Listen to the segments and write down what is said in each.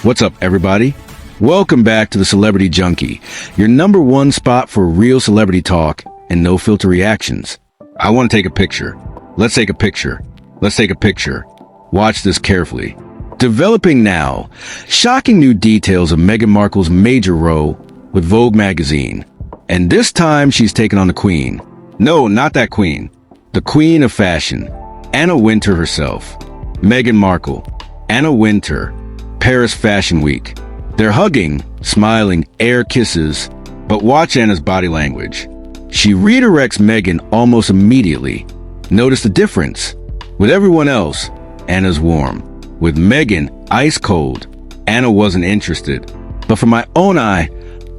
What's up, everybody? Welcome back to the Celebrity Junkie, your number one spot for real celebrity talk and no filter reactions. I want to take a picture. Let's take a picture. Let's take a picture. Watch this carefully. Developing now, shocking new details of Meghan Markle's major row with Vogue magazine. And this time she's taken on the queen. No, not that queen. The queen of fashion. Anna Wintour herself. Meghan Markle. Anna Wintour. Paris Fashion Week. They're hugging, smiling, air kisses, but watch Anna's body language. She redirects Meghan almost immediately. Notice the difference. With everyone else, Anna's warm. With Meghan, ice cold. Anna wasn't interested. But for my own eye,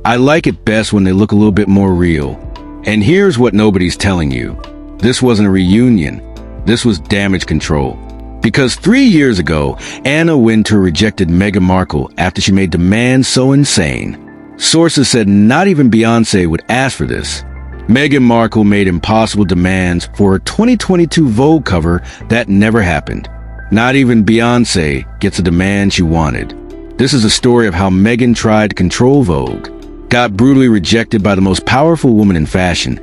I like it best when they look a little bit more real. And here's what nobody's telling you. This wasn't a reunion. This was damage control. Because 3 years ago, Anna Wintour rejected Meghan Markle after she made demands so insane. Sources said not even Beyoncé would ask for this. Meghan Markle made impossible demands for a 2022 Vogue cover that never happened. Not even Beyoncé gets a demand she wanted. This is a story of how Meghan tried to control Vogue, got brutally rejected by the most powerful woman in fashion,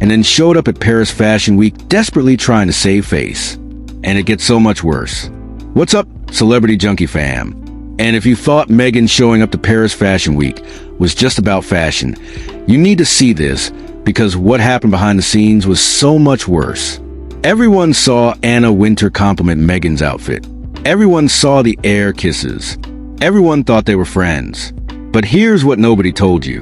and then showed up at Paris Fashion Week desperately trying to save face. And it gets so much worse. What's up, Celebrity Junkie fam? And if you thought Meghan showing up to Paris Fashion Week was just about fashion, you need to see this because what happened behind the scenes was so much worse. Everyone saw Anna Wintour compliment Meghan's outfit. Everyone saw the air kisses. Everyone thought they were friends. But here's what nobody told you.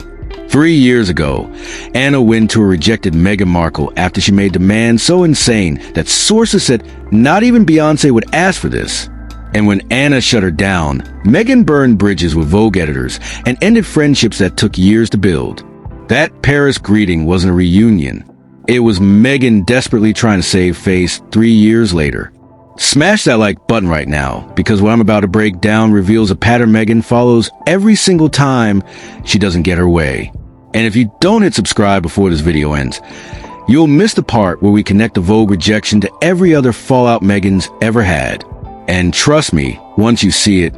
3 years ago, Anna Wintour rejected Meghan Markle after she made demands so insane that sources said not even Beyoncé would ask for this. And when Anna shut her down, Meghan burned bridges with Vogue editors and ended friendships that took years to build. That Paris greeting wasn't a reunion. It was Meghan desperately trying to save face 3 years later. Smash that like button right now, because what I'm about to break down reveals a pattern Meghan follows every single time she doesn't get her way. And if you don't hit subscribe before this video ends, you'll miss the part where we connect the Vogue rejection to every other fallout Meghan's ever had. And trust me, once you see it,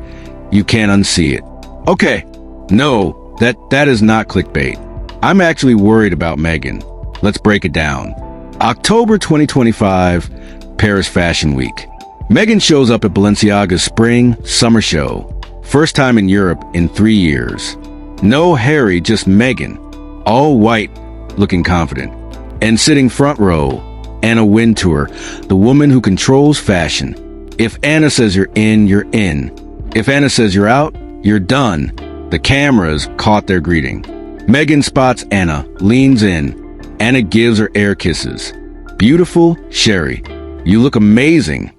you can't unsee it. Okay, no, that is not clickbait. I'm actually worried about Meghan. Let's break it down. October 2025, Paris Fashion Week. Meghan shows up at Balenciaga's spring-summer show. First time in Europe in 3 years. No Harry, just Meghan. All white, looking confident. And sitting front row, Anna Wintour, the woman who controls fashion. If Anna says you're in, you're in. If Anna says you're out, you're done. The cameras caught their greeting. Meghan spots Anna, leans in. Anna gives her air kisses. Beautiful, Sherry. You look amazing.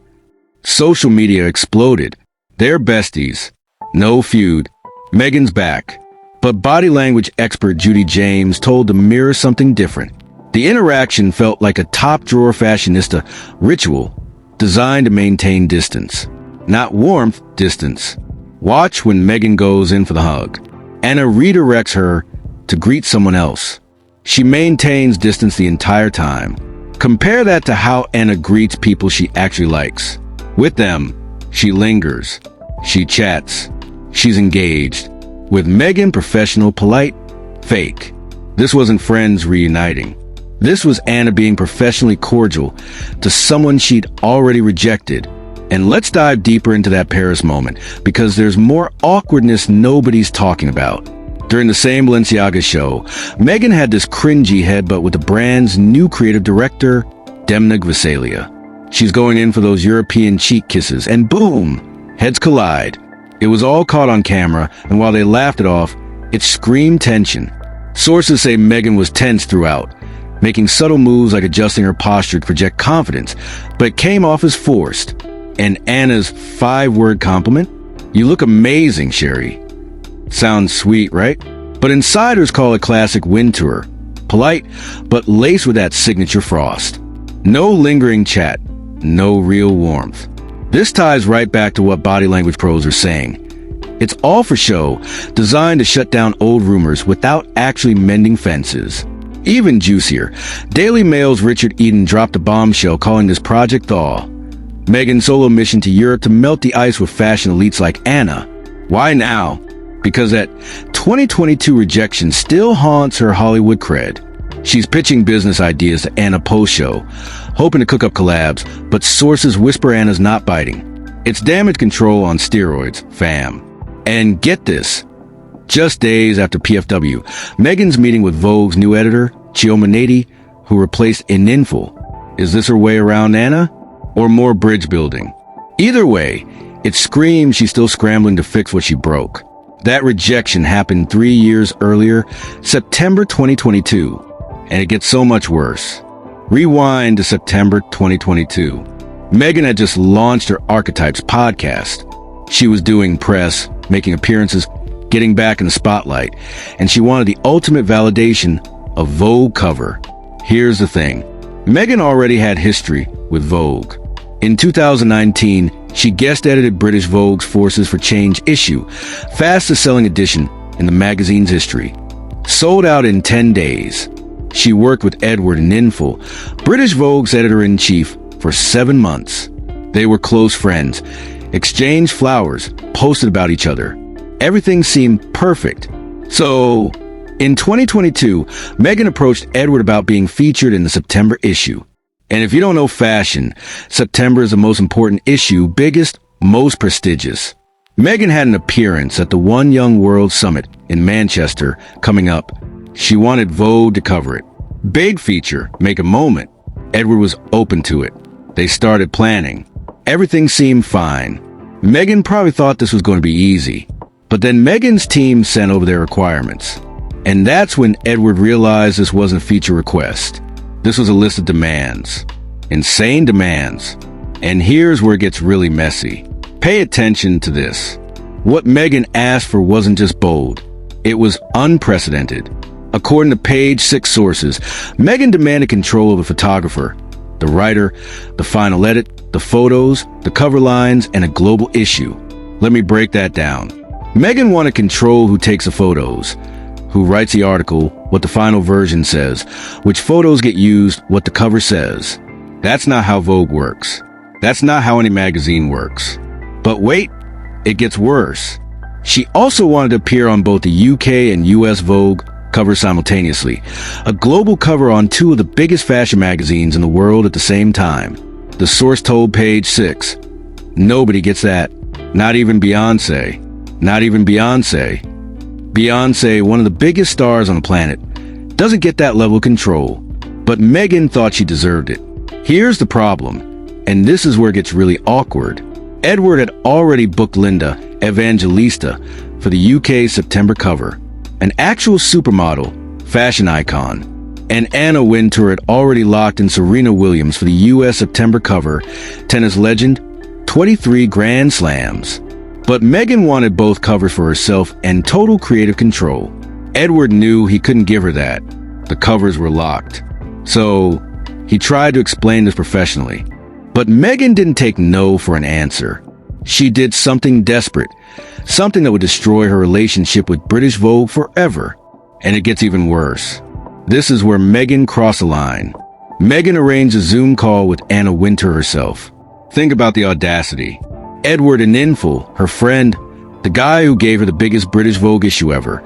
Social media exploded. They're besties. No feud. Meghan's back. But body language expert Judy James told the Mirror something different. The interaction felt like a top-drawer fashionista ritual designed to maintain distance. Not warmth, distance. Watch when Meghan goes in for the hug. Anna redirects her to greet someone else. She maintains distance the entire time. Compare that to how Anna greets people she actually likes. With them, she lingers. She chats. She's engaged. With Meghan, professional, polite, fake. This wasn't friends reuniting. This was Anna being professionally cordial to someone she'd already rejected. And let's dive deeper into that Paris moment, because there's more awkwardness nobody's talking about. During the same Balenciaga show, Meghan had this cringy headbutt with the brand's new creative director, Demna Gvasalia. She's going in for those European cheek kisses, and boom, heads collide. It was all caught on camera, and while they laughed it off, it screamed tension. Sources say Meghan was tense throughout, making subtle moves like adjusting her posture to project confidence, but it came off as forced. And Anna's 5-word compliment? You look amazing, Sherry. Sounds sweet, right? But insiders call it classic Wintour. Polite, but laced with that signature frost. No lingering chat, no real warmth. This ties right back to what body language pros are saying. It's all for show, designed to shut down old rumors without actually mending fences. Even juicier, Daily Mail's Richard Eden dropped a bombshell calling this Project Thaw. Meghan's solo mission to Europe to melt the ice with fashion elites like Anna. Why now? Because that 2022 rejection still haunts her Hollywood cred. She's pitching business ideas to Anna post-show, hoping to cook up collabs, but sources whisper Anna's not biting. It's damage control on steroids, fam. And get this. Just days after PFW, Meghan's meeting with Vogue's new editor, Chioma Nady, who replaced Wintour. Is this her way around Anna? Or more bridge building? Either way, it screams she's still scrambling to fix what she broke. That rejection happened 3 years earlier, September 2022, and it gets so much worse. Rewind to September 2022. Meghan had just launched her Archetypes podcast. She was doing press, making appearances, getting back in the spotlight, and she wanted the ultimate validation, a Vogue cover. Here's the thing. Meghan already had history with Vogue. In 2019, she guest-edited British Vogue's Forces for Change issue, fastest-selling edition in the magazine's history. Sold out in 10 days. She worked with Edward and Wintour, British Vogue's editor-in-chief, for 7 months. They were close friends, exchanged flowers, posted about each other. Everything seemed perfect. So, in 2022, Meghan approached Edward about being featured in the September issue. And if you don't know fashion, September is the most important issue, biggest, most prestigious. Meghan had an appearance at the One Young World Summit in Manchester coming up. She wanted Vogue to cover it. Big feature, make a moment. Edward was open to it. They started planning. Everything seemed fine. Meghan probably thought this was going to be easy. But then Meghan's team sent over their requirements. And that's when Edward realized this wasn't a feature request. This was a list of demands. Insane demands. And here's where it gets really messy. Pay attention to this. What Meghan asked for wasn't just bold. It was unprecedented. According to page 6 sources, Meghan demanded control of the photographer, the writer, the final edit, the photos, the cover lines, and a global issue. Let me break that down. Meghan wanted control who takes the photos, who writes the article, what the final version says, which photos get used, what the cover says. That's not how Vogue works. That's not how any magazine works. But wait, it gets worse. She also wanted to appear on both the UK and US Vogue covers simultaneously, a global cover on 2 of the biggest fashion magazines in the world at the same time. The source told page 6. Nobody gets that. Not even Beyonce. Not even Beyonce. Beyonce, one of the biggest stars on the planet, doesn't get that level of control. But Meghan thought she deserved it. Here's the problem, and this is where it gets really awkward. Edward had already booked Linda Evangelista for the UK September cover, an actual supermodel, fashion icon. And Anna Wintour had already locked in Serena Williams for the US September cover, tennis legend, 23 Grand Slams. But Meghan wanted both covers for herself and total creative control. Edward knew he couldn't give her that. The covers were locked. So, he tried to explain this professionally. But Meghan didn't take no for an answer. She did something desperate, something that would destroy her relationship with British Vogue forever. And it gets even worse. This is where Meghan crossed the line. Meghan arranged a Zoom call with Anna Wintour herself. Think about the audacity. Edward and Wintour, her friend, the guy who gave her the biggest British Vogue issue ever,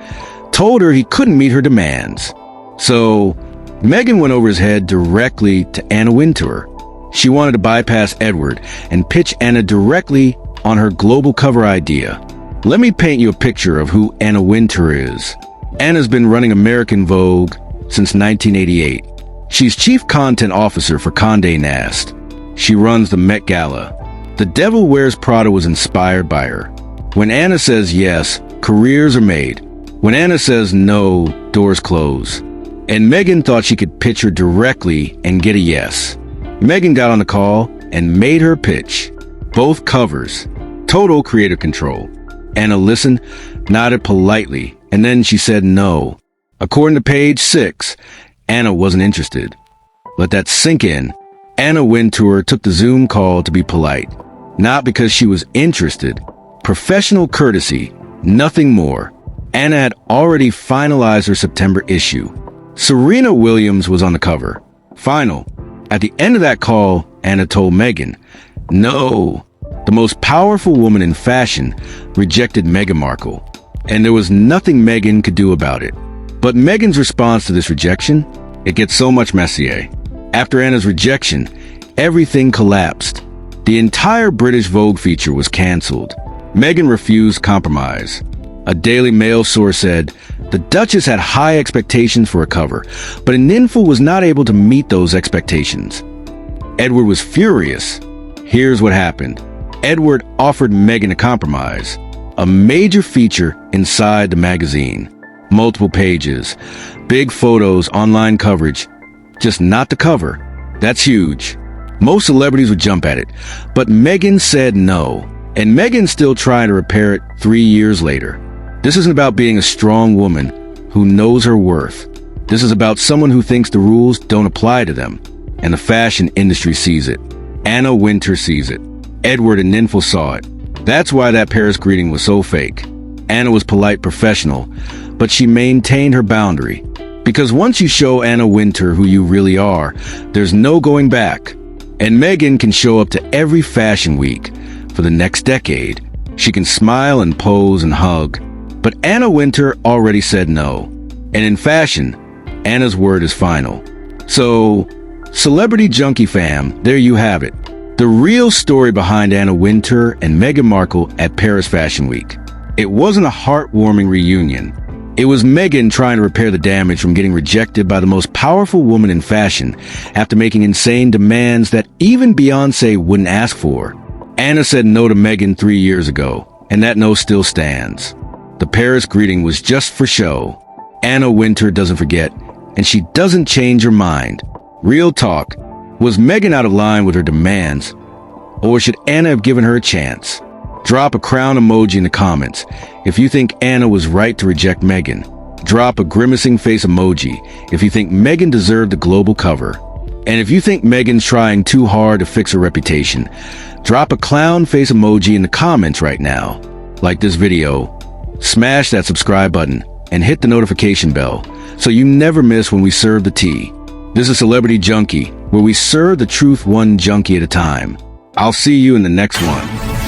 told her he couldn't meet her demands. So, Meghan went over his head directly to Anna Wintour. She wanted to bypass Edward and pitch Anna directly on her global cover idea. Let me paint you a picture of who Anna Wintour is. Anna's been running American Vogue since 1988. She's chief content officer for Condé Nast. She runs the Met Gala. The Devil Wears Prada was inspired by her. When Anna says yes, careers are made. When Anna says no, doors close. And Meghan thought she could pitch her directly and get a yes. Meghan got on the call and made her pitch. Both covers. Total creative control. Anna listened, nodded politely, and then she said no. According to page 6, Anna wasn't interested. Let that sink in. Anna Wintour took the Zoom call to be polite. Not because she was interested. Professional courtesy, nothing more. Anna had already finalized her September issue. Serena Williams was on the cover. Final. At the end of that call, Anna told Meghan, no, The most powerful woman in fashion rejected Meghan Markle, and there was nothing Meghan could do about it. But Meghan's response to this rejection? It gets so much messier. After Anna's rejection, everything collapsed. The entire British Vogue feature was cancelled. Meghan refused compromise. A Daily Mail source said, the Duchess had high expectations for a cover, but an info was not able to meet those expectations. Edward was furious. Here's what happened. Edward offered Meghan a compromise, a major feature inside the magazine. Multiple pages, big photos, online coverage, just not the cover. That's huge. Most celebrities would jump at it, but Meghan said no, and Meghan's still trying to repair it 3 years later. This isn't about being a strong woman who knows her worth. This is about someone who thinks the rules don't apply to them, and the fashion industry sees it. Anna Wintour sees it. Edward and Ninful saw it. That's why that Paris greeting was so fake. Anna was polite, professional, but she maintained her boundary. Because once you show Anna Wintour who you really are, there's no going back. And Meghan can show up to every fashion week for the next decade. She can smile and pose and hug. But Anna Wintour already said no. And in fashion, Anna's word is final. So, Celebrity Junky fam, there you have it. The real story behind Anna Wintour and Meghan Markle at Paris Fashion Week. It wasn't a heartwarming reunion. It was Meghan trying to repair the damage from getting rejected by the most powerful woman in fashion after making insane demands that even Beyoncé wouldn't ask for. Anna said no to Meghan 3 years ago, and that no still stands. The Paris greeting was just for show. Anna Wintour doesn't forget, and she doesn't change her mind. Real talk. Was Meghan out of line with her demands, or should Anna have given her a chance? Drop a crown emoji in the comments if you think Anna was right to reject Meghan. Drop a grimacing face emoji if you think Meghan deserved the global cover. And if you think Meghan's trying too hard to fix her reputation, drop a clown face emoji in the comments right now. Like this video, smash that subscribe button, and hit the notification bell so you never miss when we serve the tea. This is Celebrity Junky, where we serve the truth one junkie at a time. I'll see you in the next one.